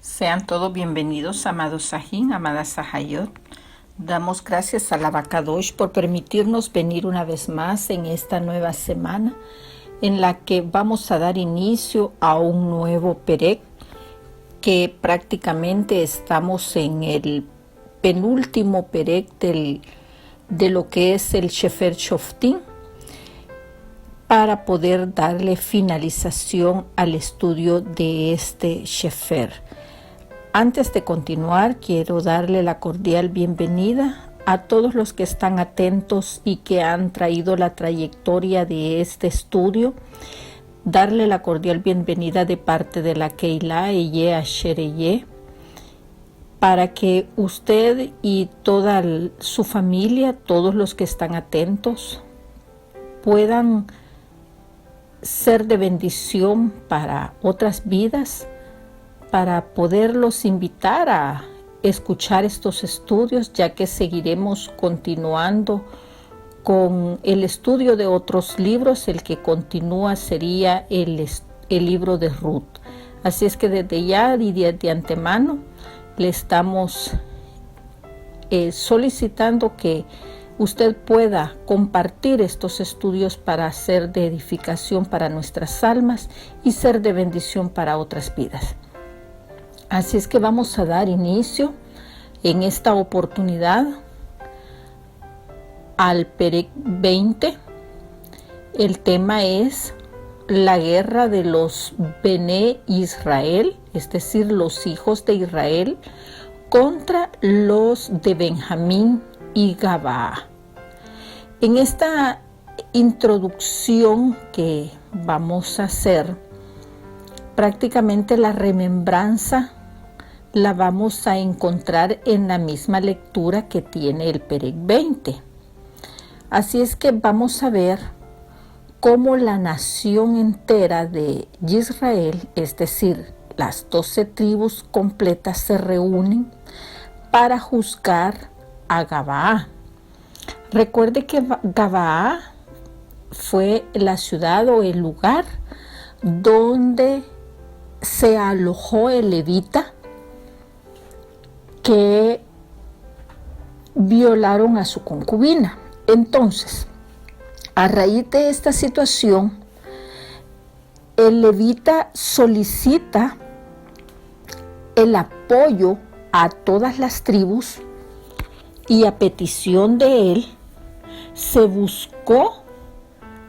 Sean todos bienvenidos, amados Sahin, amadas Sahayot. Damos gracias al Abacadosh por permitirnos venir una vez más en esta nueva semana en la que vamos a dar inicio a un nuevo Perek, que prácticamente estamos en el penúltimo Perek de lo que es el Shefer Shoftim, para poder darle finalización al estudio de este Shefer. Antes de continuar, quiero darle la cordial bienvenida a todos los que están atentos y que han traído la trayectoria de este estudio. Darle la cordial bienvenida de parte de la Keilah Eye Asher Eye, para que usted y toda su familia, todos los que están atentos, puedan ser de bendición para otras vidas, para poderlos invitar a escuchar estos estudios, ya que seguiremos continuando con el estudio de otros libros. El que continúa sería el libro de Ruth. Así es que desde ya y de antemano le estamos solicitando que usted pueda compartir estos estudios para ser de edificación para nuestras almas y ser de bendición para otras vidas. Así es que vamos a dar inicio en esta oportunidad al Perek 20. El tema es la guerra de los Bené Israel, es decir, los hijos de Israel, contra los de Benjamín y Gabaa. En esta introducción que vamos a hacer, prácticamente la remembranza la vamos a encontrar en la misma lectura que tiene el Perek 20. Así es que vamos a ver cómo la nación entera de Israel, es decir, las 12 tribus completas, se reúnen para juzgar a Gabaa. Recuerde que Gabaa fue la ciudad o el lugar donde se alojó el levita que violaron a su concubina. Entonces, a raíz de esta situación, el levita solicita el apoyo a todas las tribus y a petición de él se buscó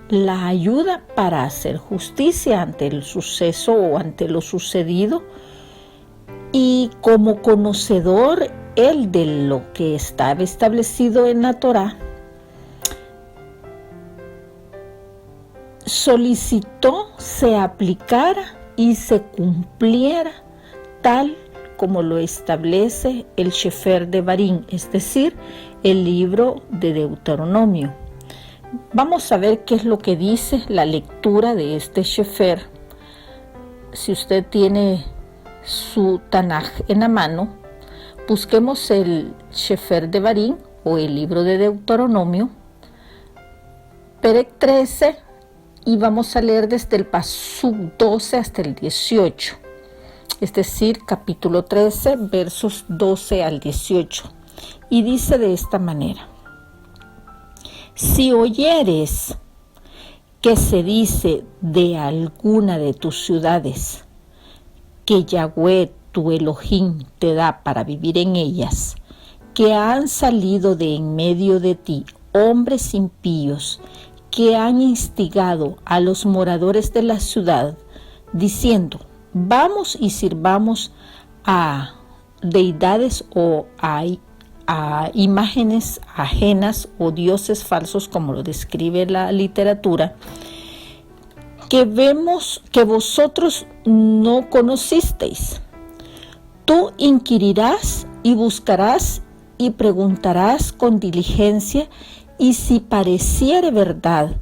la ayuda para hacer justicia ante el suceso o ante lo sucedido. Y como conocedor él de lo que estaba establecido en la Torá, solicitó se aplicara y se cumpliera tal como lo establece el Shefer de Barín, es decir, el libro de Deuteronomio. Vamos a ver qué es lo que dice la lectura de este Shefer. Si usted tiene su Tanaj en la mano, busquemos el Shefer de Barín o el libro de Deuteronomio, Perek 13, y vamos a leer desde el Pasuk 12 hasta el 18, es decir, capítulo 13, versos 12 al 18, y dice de esta manera: si oyeres que se dice de alguna de tus ciudades que Yahweh tu Elohim te da para vivir en ellas, que han salido de en medio de ti hombres impíos que han instigado a los moradores de la ciudad, diciendo: vamos y sirvamos a deidades o a imágenes ajenas o dioses falsos, como lo describe la literatura, que vemos que vosotros no conocisteis. Tú inquirirás y buscarás y preguntarás con diligencia, y si pareciere verdad,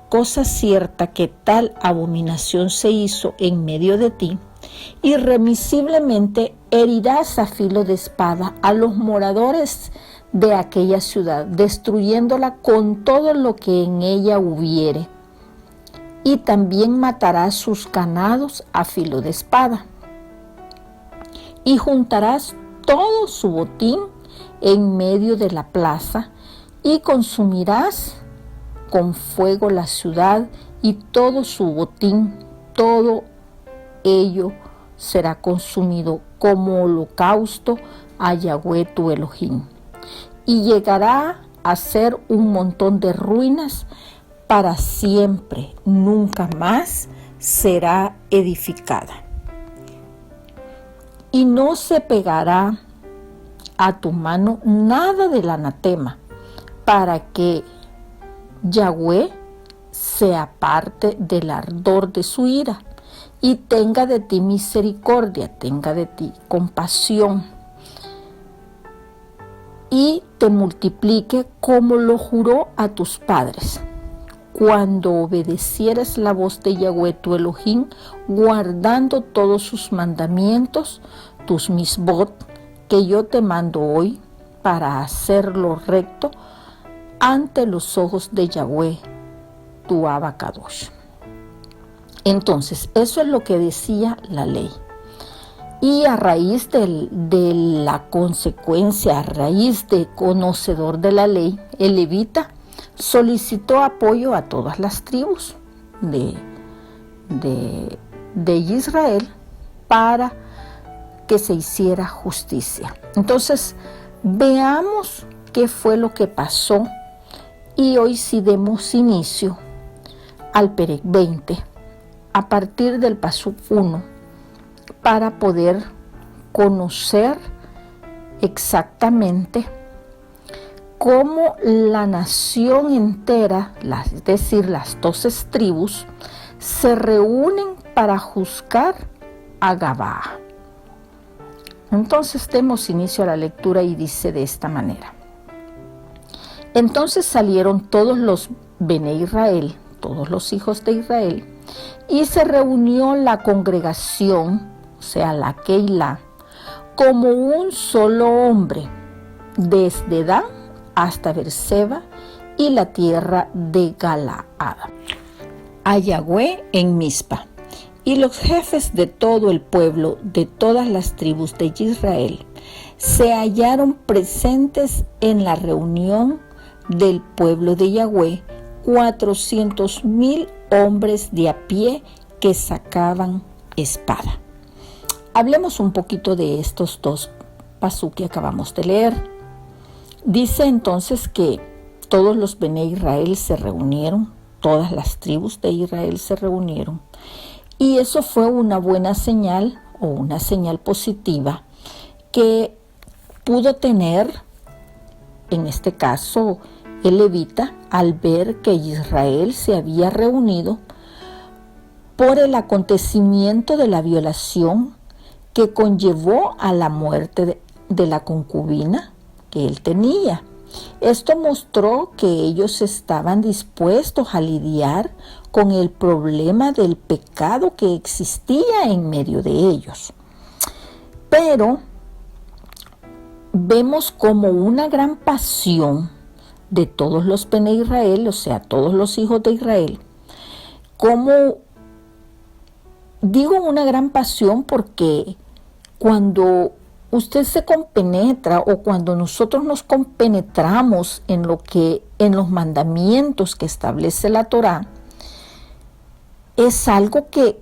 cosa cierta, que tal abominación se hizo en medio de ti, irremisiblemente herirás a filo de espada a los moradores de aquella ciudad, destruyéndola con todo lo que en ella hubiere, y también matarás sus ganados a filo de espada. y juntarás todo su botín en medio de la plaza y consumirás con fuego la ciudad y todo su botín, todo ello será consumido como holocausto a Yahweh tu Elohim. Y llegará a ser un montón de ruinas para siempre, nunca más será edificada. Y no se pegará a tu mano nada del anatema, para que Yahweh se aparte del ardor de su ira y tenga de ti misericordia, tenga de ti compasión y te multiplique como lo juró a tus padres, cuando obedecieres la voz de Yahweh tu Elohim, guardando todos sus mandamientos, tus misbot, que yo te mando hoy, para hacerlo recto ante los ojos de Yahweh tu Abacadosh. Entonces, eso es lo que decía la ley. Y a raíz de la consecuencia, a raíz de conocedor de la ley, el levita solicitó apoyo a todas las tribus de Israel para que se hiciera justicia. Entonces, veamos qué fue lo que pasó y hoy sí demos inicio al Perec 20 a partir del Pasuk 1 para poder conocer exactamente cómo la nación entera, es decir, las 12 tribus, se reúnen para juzgar a Gabaa. Entonces demos inicio a la lectura y dice de esta manera. Entonces salieron todos los Bene Israel, todos los hijos de Israel, y se reunió la congregación, o sea, la Keilah, como un solo hombre, desde Dan hasta Berseba y la tierra de Galaad, a Yahweh en Mizpa. Y los jefes de todo el pueblo, de todas las tribus de Israel, se hallaron presentes en la reunión del pueblo de Yahweh, 400,000 hombres de a pie que sacaban espada. Hablemos un poquito de estos dos pasuk que acabamos de leer. Dice entonces que todos los Bene Israel se reunieron, todas las tribus de Israel se reunieron, y eso fue una buena señal o una señal positiva que pudo tener, en este caso, el levita, al ver que Israel se había reunido por el acontecimiento de la violación que conllevó a la muerte de la concubina que él tenía. Esto mostró que ellos estaban dispuestos a lidiar con el problema del pecado que existía en medio de ellos. Pero vemos como una gran pasión de todos los Bene Israel, o sea, todos los hijos de Israel, como digo una gran pasión porque cuando usted se compenetra o cuando nosotros nos compenetramos en los mandamientos que establece la Torá, es algo que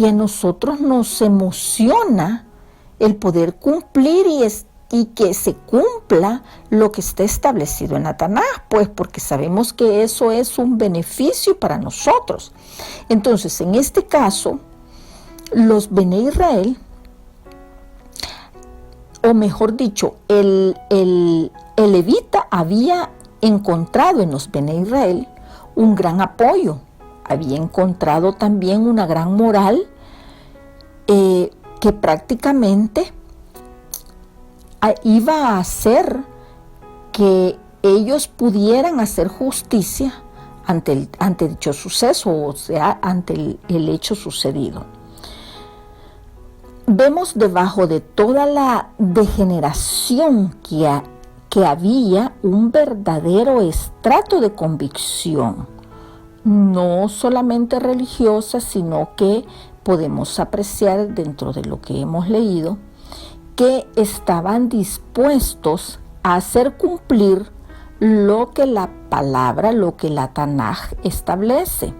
a nosotros nos emociona el poder cumplir y que se cumpla lo que está establecido en la Tanaj, pues porque sabemos que eso es un beneficio para nosotros. Entonces, en este caso, los Bene Israel, o mejor dicho, el levita había encontrado en los Bene Israel un gran apoyo, había encontrado también una gran moral que prácticamente iba a hacer que ellos pudieran hacer justicia ante dicho suceso, o sea, ante el hecho sucedido. Vemos debajo de toda la degeneración que había un verdadero estrato de convicción, no solamente religiosa, sino que podemos apreciar dentro de lo que hemos leído, que estaban dispuestos a hacer cumplir lo que la palabra, lo que la Tanaj establece,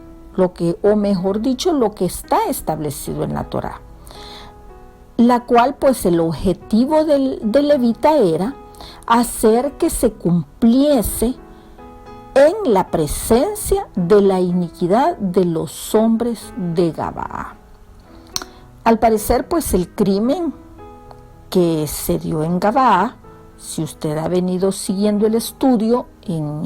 o mejor dicho, lo que está establecido en la Torá, la cual pues el objetivo del levita era hacer que se cumpliese en la presencia de la iniquidad de los hombres de Gabaa. Al parecer, pues el crimen que se dio en Gabaa, si usted ha venido siguiendo el estudio en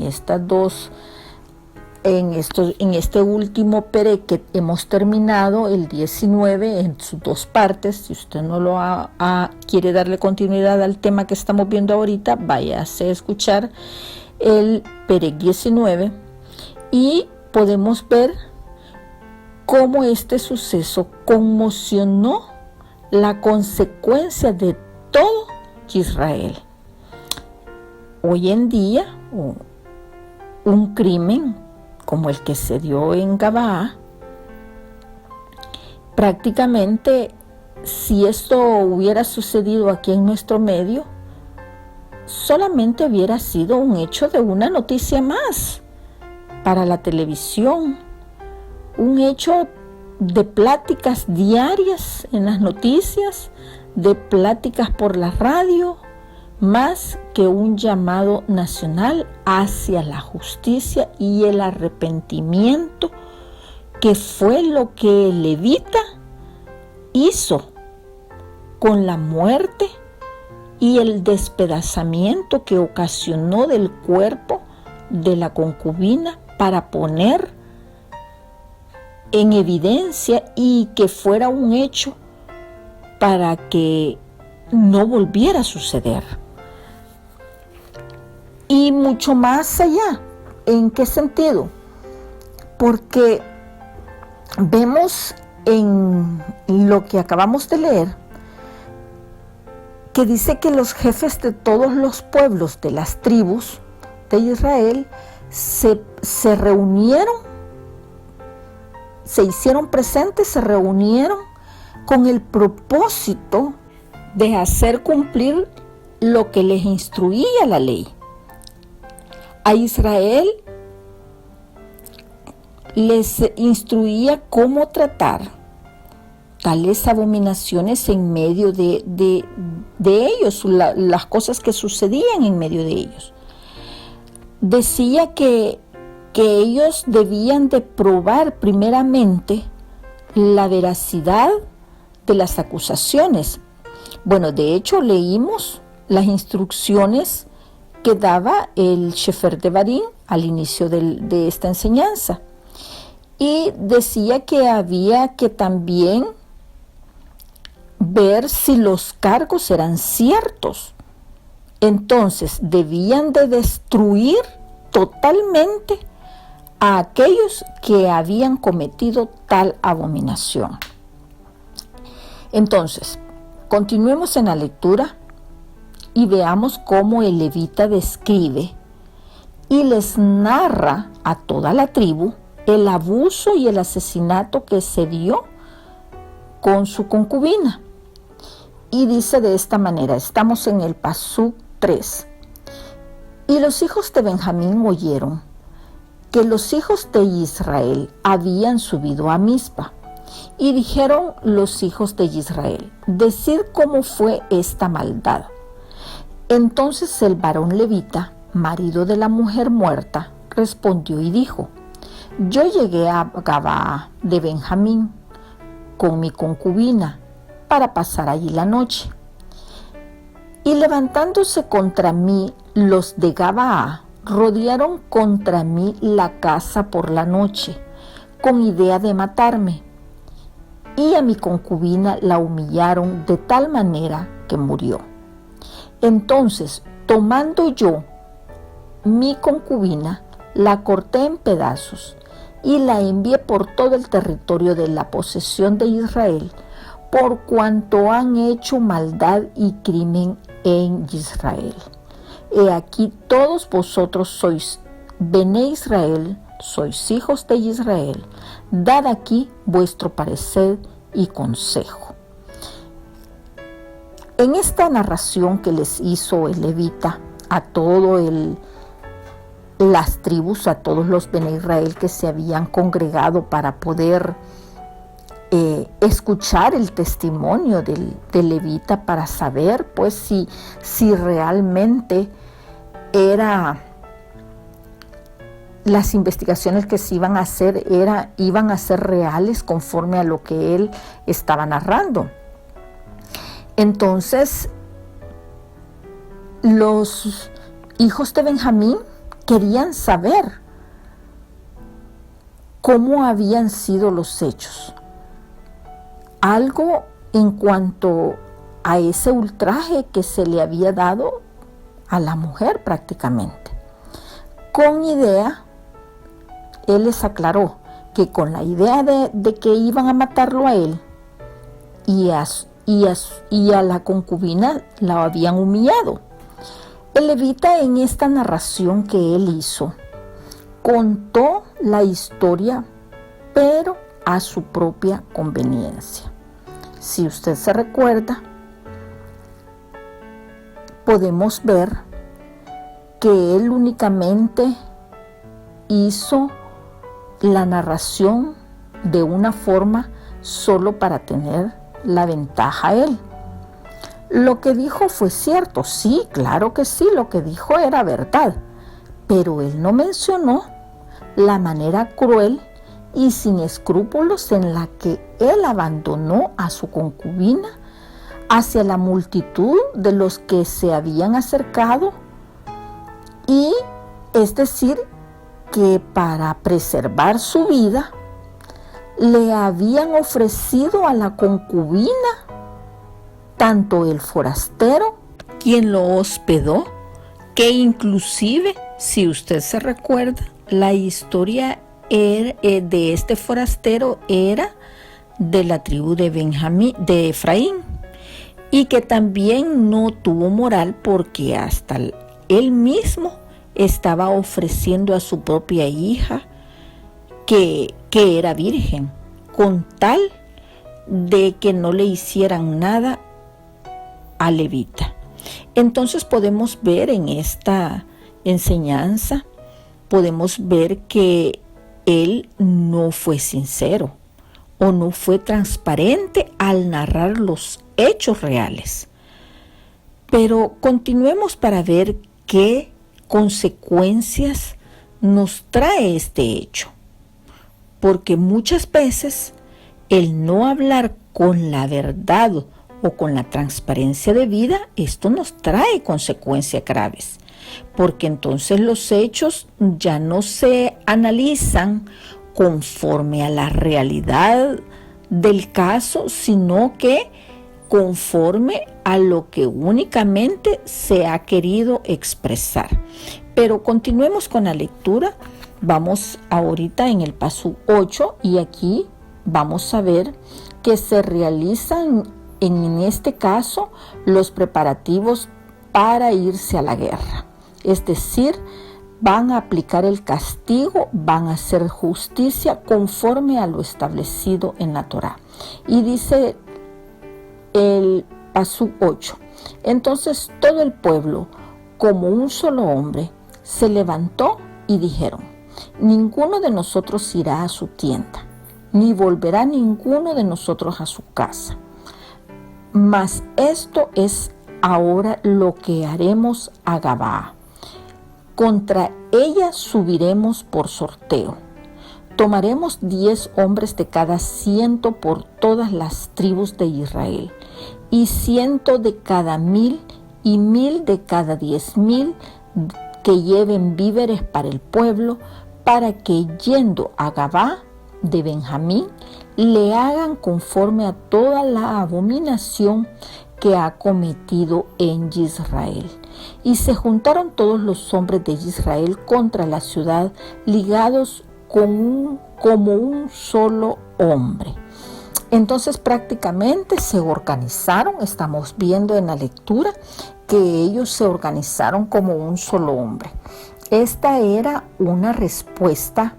este último peré que hemos terminado, el 19, en sus dos partes, si usted no quiere darle continuidad al tema que estamos viendo ahorita, váyase a escuchar el peré 19 y podemos ver cómo este suceso conmocionó la consecuencia de todo Israel. Hoy en día, un crimen como el que se dio en Gabaa, prácticamente, si esto hubiera sucedido aquí en nuestro medio, solamente hubiera sido un hecho de una noticia más para la televisión, un hecho de pláticas diarias en las noticias, de pláticas por la radio, más que un llamado nacional hacia la justicia y el arrepentimiento, que fue lo que el levita hizo con la muerte y el despedazamiento que ocasionó del cuerpo de la concubina para poner en evidencia y que fuera un hecho para que no volviera a suceder. Y mucho más allá. ¿En qué sentido? Porque vemos en lo que acabamos de leer que dice que los jefes de todos los pueblos de las tribus de Israel se reunieron, se hicieron presentes, se reunieron con el propósito de hacer cumplir lo que les instruía la ley. A Israel les instruía cómo tratar tales abominaciones en medio de ellos, las cosas que sucedían en medio de ellos. Decía que ellos debían de probar primeramente la veracidad de las acusaciones. Bueno, de hecho leímos las instrucciones que daba el Shefer Devarim al inicio de esta enseñanza. Y decía que había que también ver si los cargos eran ciertos. Entonces debían de destruir totalmente a aquellos que habían cometido tal abominación. Entonces, continuemos en la lectura y veamos cómo el levita describe y les narra a toda la tribu el abuso y el asesinato que se dio con su concubina. Y dice de esta manera, estamos en el Pasuk 3. Y los hijos de Benjamín oyeron que los hijos de Israel habían subido a Mizpa. Y dijeron los hijos de Israel, decid cómo fue esta maldad. Entonces el varón levita, marido de la mujer muerta, respondió y dijo, yo llegué a Gabaa de Benjamín con mi concubina para pasar allí la noche. Y levantándose contra mí los de Gabaa, rodearon contra mí la casa por la noche, con idea de matarme. Y a mi concubina la humillaron de tal manera que murió. Entonces, tomando yo mi concubina, la corté en pedazos y la envié por todo el territorio de la posesión de Israel, por cuanto han hecho maldad y crimen en Israel. He aquí todos vosotros sois Bené Israel, sois hijos de Israel, dad aquí vuestro parecer y consejo. En esta narración que les hizo el levita a las tribus, a todos los Bene Israel que se habían congregado para poder escuchar el testimonio del levita, para saber pues si realmente las investigaciones que se iban a hacer iban a ser reales conforme a lo que él estaba narrando. Entonces, los hijos de Benjamín querían saber cómo habían sido los hechos. Algo en cuanto a ese ultraje que se le había dado a la mujer prácticamente. Con idea, él les aclaró que con la idea de que iban a matarlo a él y a la concubina la habían humillado. El levita, en esta narración que él hizo, contó la historia, pero a su propia conveniencia. Si usted se recuerda, podemos ver que él únicamente hizo la narración de una forma solo para tener la ventaja a él. Lo que dijo fue cierto, sí, claro que sí, lo que dijo era verdad, pero él no mencionó la manera cruel y sin escrúpulos en la que él abandonó a su concubina hacia la multitud de los que se habían acercado, y es decir, que para preservar su vida le habían ofrecido a la concubina tanto el forastero, quien lo hospedó, que inclusive, si usted se recuerda, la historia de este forastero era de la tribu de Benjamín, de Efraín, y que también no tuvo moral porque hasta él mismo estaba ofreciendo a su propia hija que era virgen, con tal de que no le hicieran nada a levita. Entonces podemos ver en esta enseñanza, podemos ver que él no fue sincero o no fue transparente al narrar los hechos reales. Pero continuemos para ver qué consecuencias nos trae este hecho, porque muchas veces el no hablar con la verdad o con la transparencia de vida, esto nos trae consecuencias graves, porque entonces los hechos ya no se analizan conforme a la realidad del caso, sino que conforme a lo que únicamente se ha querido expresar. Pero continuemos con la lectura. Vamos ahorita en el paso 8 y aquí vamos a ver que se realizan en este caso los preparativos para irse a la guerra. Es decir, van a aplicar el castigo, van a hacer justicia conforme a lo establecido en la Torá. Y dice el paso 8: entonces todo el pueblo, como un solo hombre, se levantó y dijeron: ninguno de nosotros irá a su tienda, ni volverá ninguno de nosotros a su casa. Mas esto es ahora lo que haremos a Gabaa. Contra ella subiremos por sorteo. Tomaremos 10 hombres de cada 100 por todas las tribus de Israel, y 100 de cada 1000, y 1000 de cada 10,000 que lleven víveres para el pueblo, para que yendo a Gabaa de Benjamín le hagan conforme a toda la abominación que ha cometido en Israel. Y se juntaron todos los hombres de Israel contra la ciudad, ligados como un solo hombre. Entonces prácticamente se organizaron. Estamos viendo en la lectura que ellos se organizaron como un solo hombre. Esta era una respuesta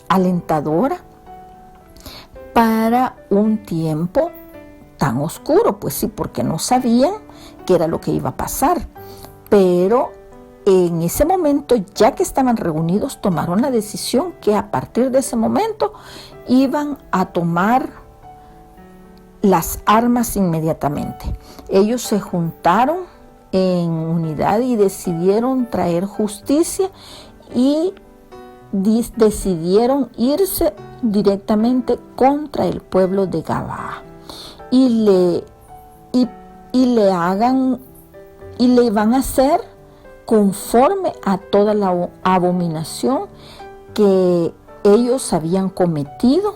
alentadora para un tiempo tan oscuro, pues sí, porque no sabían qué era lo que iba a pasar. Pero en ese momento, ya que estaban reunidos, tomaron la decisión que a partir de ese momento iban a tomar las armas inmediatamente. Ellos se juntaron en unidad y decidieron traer justicia y decidieron irse directamente contra el pueblo de Gabaa y le van a hacer conforme a toda la abominación que ellos habían cometido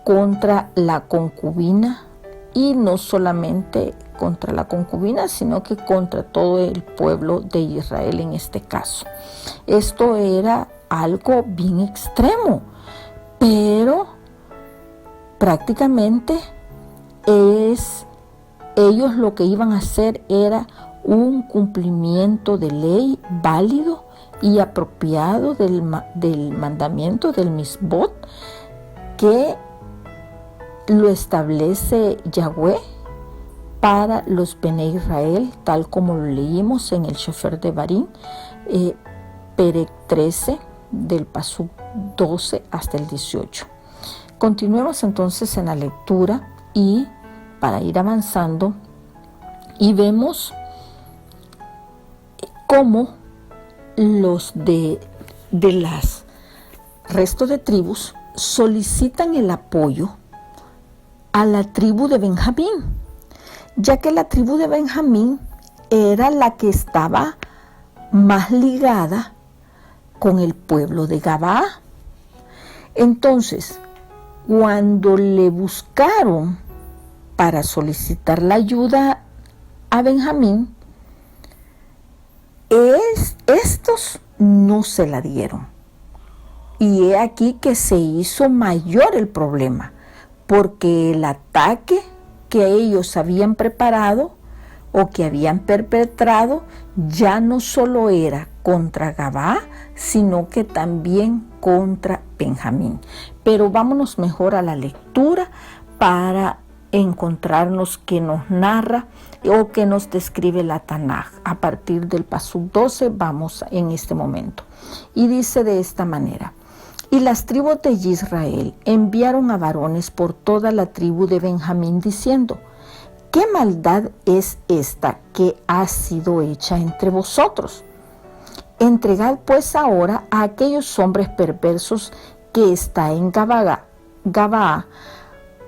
contra la concubina, y no solamente contra la concubina, sino que contra todo el pueblo de Israel en este caso. Esto era algo bien extremo, pero prácticamente ellos lo que iban a hacer era un cumplimiento de ley válido y apropiado del mandamiento del Misbot, que lo establece Yahweh para los Bene Israel, tal como lo leímos en el Sefer Devarim, Perek 13, del Pasuk 12 hasta el 18. Continuemos entonces en la lectura y para ir avanzando, y vemos cómo los de las resto de tribus solicitan el apoyo a la tribu de Benjamín, ya que la tribu de Benjamín era la que estaba más ligada con el pueblo de Gabaa. Entonces, cuando le buscaron para solicitar la ayuda a Benjamín, estos no se la dieron. Y he aquí que se hizo mayor el problema, porque el ataque que ellos habían preparado o que habían perpetrado ya no solo era contra Gabaa, sino que también contra Benjamín. Pero vámonos mejor a la lectura para encontrarnos que nos narra o que nos describe la Tanaj. A partir del Pasuk 12 vamos en este momento. Y dice de esta manera: y las tribus de Israel enviaron a varones por toda la tribu de Benjamín diciendo: ¿qué maldad es esta que ha sido hecha entre vosotros? Entregad pues ahora a aquellos hombres perversos que está en Gabaa,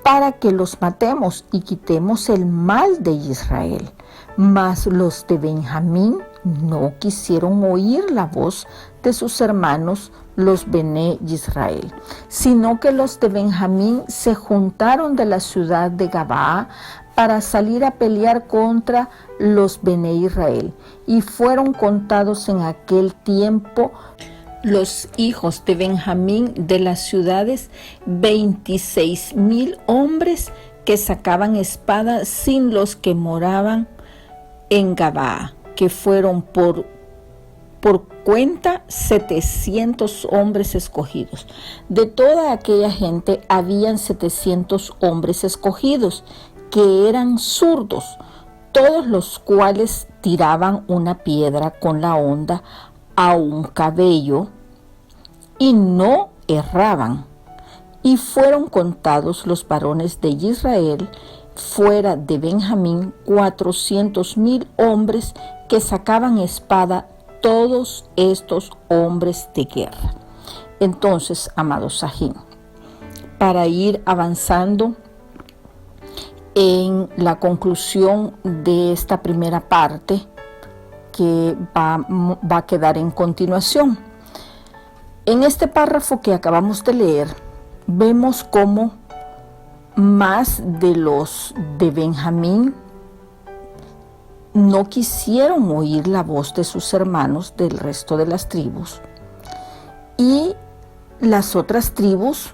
para que los matemos y quitemos el mal de Israel. Mas los de Benjamín no quisieron oír la voz de sus hermanos, los Bene Israel, sino que los de Benjamín se juntaron de la ciudad de Gabaa para salir a pelear contra los Bene Israel, y fueron contados en aquel tiempo los hijos de Benjamín de las ciudades 26,000 hombres que sacaban espada, sin los que moraban en Gabaa, que fueron por cuenta 700 hombres escogidos. De toda aquella gente habían 700 hombres escogidos, que eran zurdos, todos los cuales tiraban una piedra con la honda a un cabello y no erraban. Y fueron contados los varones de Israel fuera de Benjamín 400,000 hombres que sacaban espada, todos estos hombres de guerra. Entonces, amados Sajín, para ir avanzando en la conclusión de esta primera parte que va a quedar en continuación. En este párrafo que acabamos de leer, vemos cómo más de los de Benjamín no quisieron oír la voz de sus hermanos del resto de las tribus, y las otras tribus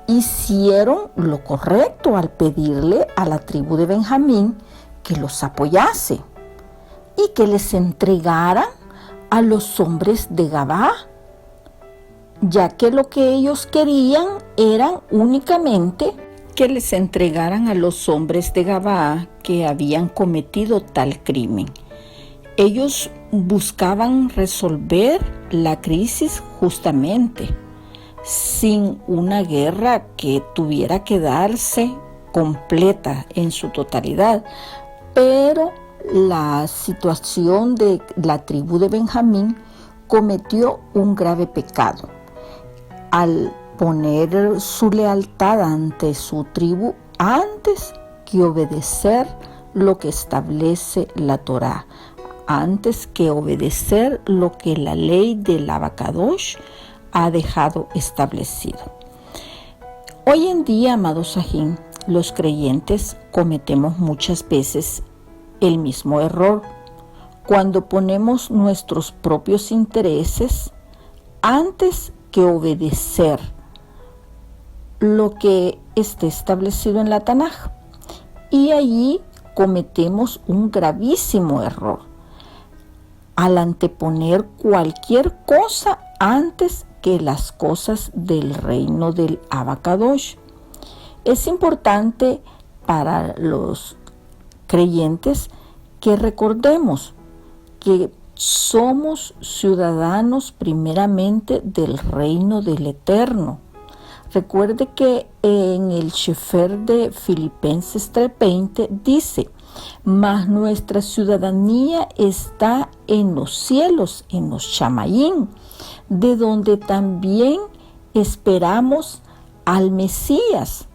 hicieron lo correcto al pedirle a la tribu de Benjamín que los apoyase y que les entregaran a los hombres de Gabaa, ya que lo que ellos querían eran únicamente que les entregaran a los hombres de Gabaa que habían cometido tal crimen. Ellos buscaban resolver la crisis justamente, sin una guerra que tuviera que darse completa en su totalidad. Pero la situación de la tribu de Benjamín cometió un grave pecado al poner su lealtad ante su tribu antes que obedecer lo que establece la Torá, antes que obedecer lo que la ley del Abacadosh ha dejado establecido. Hoy en día, amados Sajín, los creyentes cometemos muchas veces el mismo error cuando ponemos nuestros propios intereses antes que obedecer lo que esté establecido en la Tanaj. Y allí cometemos un gravísimo error al anteponer cualquier cosa antes que las cosas del reino del Abacadosh. Es importante para los creyentes que recordemos que somos ciudadanos primeramente del reino del Eterno. Recuerde que en el Shefer de Filipenses 3:20 dice: mas nuestra ciudadanía está en los cielos, en los Shamayim, de donde también esperamos al Mesías.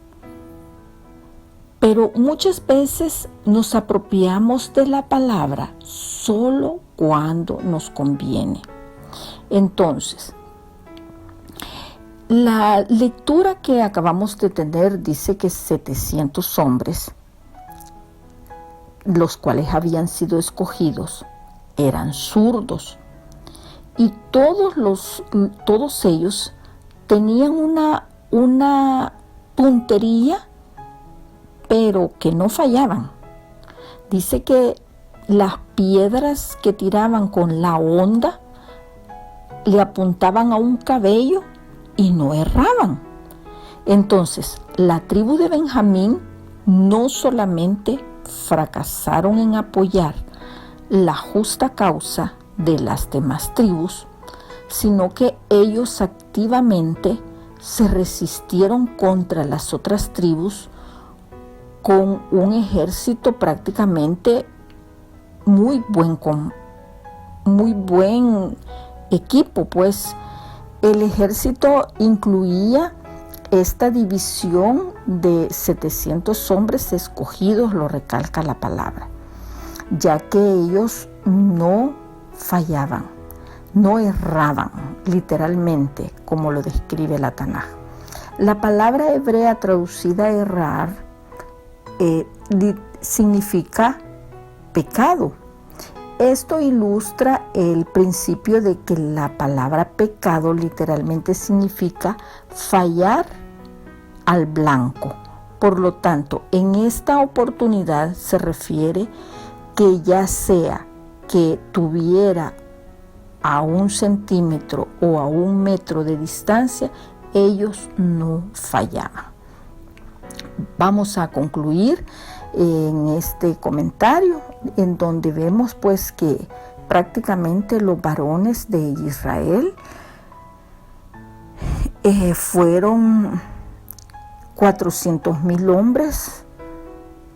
Pero muchas veces nos apropiamos de la palabra solo cuando nos conviene. Entonces, la lectura que acabamos de tener dice que 700 hombres, los cuales habían sido escogidos, eran zurdos. Y todos ellos tenían una puntería, pero que no fallaban. Dice que las piedras que tiraban con la honda le apuntaban a un cabello y no erraban. Entonces, la tribu de Benjamín no solamente fracasaron en apoyar la justa causa de las demás tribus, sino que ellos activamente se resistieron contra las otras tribus con un ejército prácticamente muy buen equipo, pues el ejército incluía esta división de 700 hombres escogidos, lo recalca la palabra, ya que ellos no fallaban, no erraban, literalmente, como lo describe la Tanaj. La palabra hebrea traducida a errar significa pecado. Esto ilustra el principio de que la palabra pecado literalmente significa fallar al blanco. Por lo tanto, en esta oportunidad se refiere que ya sea que tuviera a 1 centímetro o a 1 metro de distancia, ellos no fallaban. Vamos a concluir en este comentario en donde vemos pues que prácticamente los varones de Israel fueron 400,000 hombres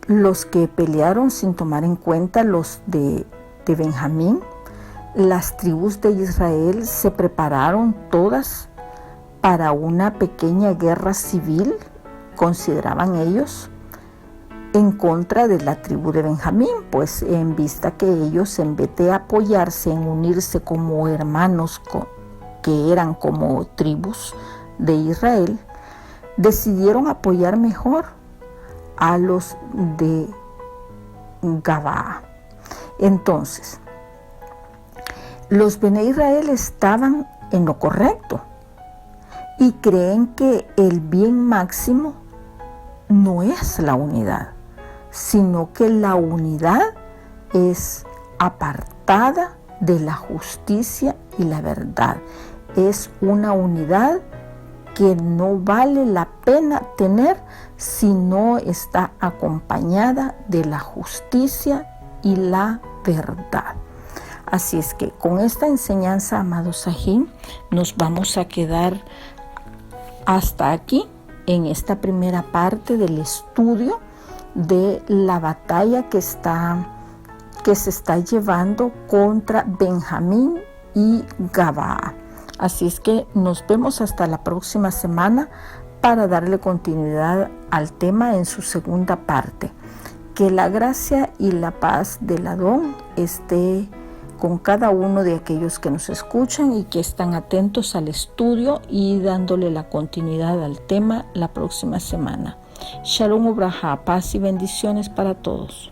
los que pelearon, sin tomar en cuenta los de Benjamín. Las tribus de Israel se prepararon todas para una pequeña guerra civil, consideraban ellos, en contra de la tribu de Benjamín, pues en vista que ellos, en vez de apoyarse en unirse como hermanos que eran como tribus de Israel, decidieron apoyar mejor a los de Gabaa. Entonces, los Bene Israel estaban en lo correcto y creen que el bien máximo no es la unidad, sino que la unidad es apartada de la justicia y la verdad. Es una unidad que no vale la pena tener si no está acompañada de la justicia y la verdad. Así es que con esta enseñanza, amados Sahim, nos vamos a quedar hasta aquí en esta primera parte del estudio de la batalla que se está llevando contra Benjamín y Gabaa. Así es que nos vemos hasta la próxima semana para darle continuidad al tema en su segunda parte. Que la gracia y la paz del Adón esté con cada uno de aquellos que nos escuchan y que están atentos al estudio y dándole la continuidad al tema la próxima semana. Shalom Ubraja, paz y bendiciones para todos.